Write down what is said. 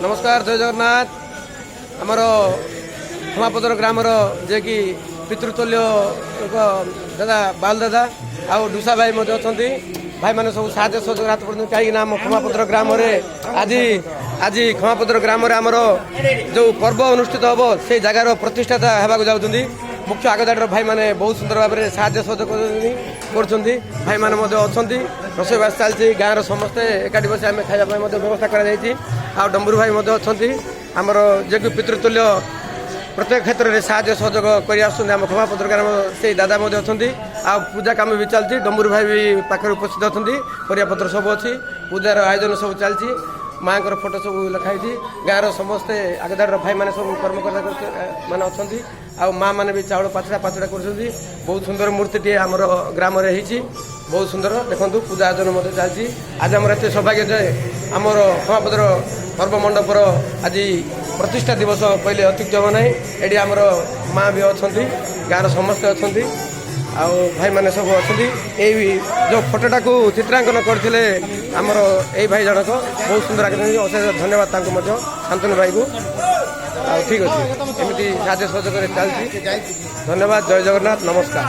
नमस्कार जय जगन्नाथ आमर खमापदर ग्रामर जे कि पितृतुल्य दादा बाल दादा आउ डुसा भाई अच्छा भाई मैंने सब साहय सहयोग हाथ पड़ते कहीं खमापदर ग्राम आज आज खमापदर ग्राम आमर जो पर्व अनुष्ठित हम से जगार प्रतिष्ठाता होगा जाऊँगी मुख्य आगदार भाई मैंने बहुत सुंदर भाव में साहय सहयोग कर भाई मैंने अच्छा रोषेबास चलती गाँव समस्ते एकाठी बस आम खावाई व्यवस्था कर डम्बरू भाई अच्छा आमर जे कि पितृतुल्य प्रत्येक क्षेत्र में साहय सहयोग कर खमापदर ग्राम से दादा अच्छा पूजा कम भी चलती डम्बरू भाई भी पाखे उपस्थित अच्छा परियापत्र सब अच्छी पूजार आयोजन सब चलती माँ को फोटो सब लिखाई गाँव समस्ते आगदार भाई मैंने सब कर्मकर्ता मान अच्छा माँ मैंने भी चाउल पाचड़ा पाचड़ा कर बहुत सुंदर मूर्ति आमर ग्राम बहुत सुंदर देखो पूजा आयोजन चलती आज आम एत सौभाग्य जे आमर खमापदर पर्व मंडपर आज प्रतिष्ठा दिवस कहले अत्युक्त हम ना ये आमर माँ भी अच्छा गाँव समस्ते अच्छा आउ भाई मैंने सब अच्छा जो फोटोटा को चित्रांकन करते आमर यही भाई जनक बहुत सुंदर अशेष धन्यवाद शांतनु भाई को ठीक अच्छे एमती साहय सहयोग चलती धन्यवाद जय जगन्नाथ नमस्कार।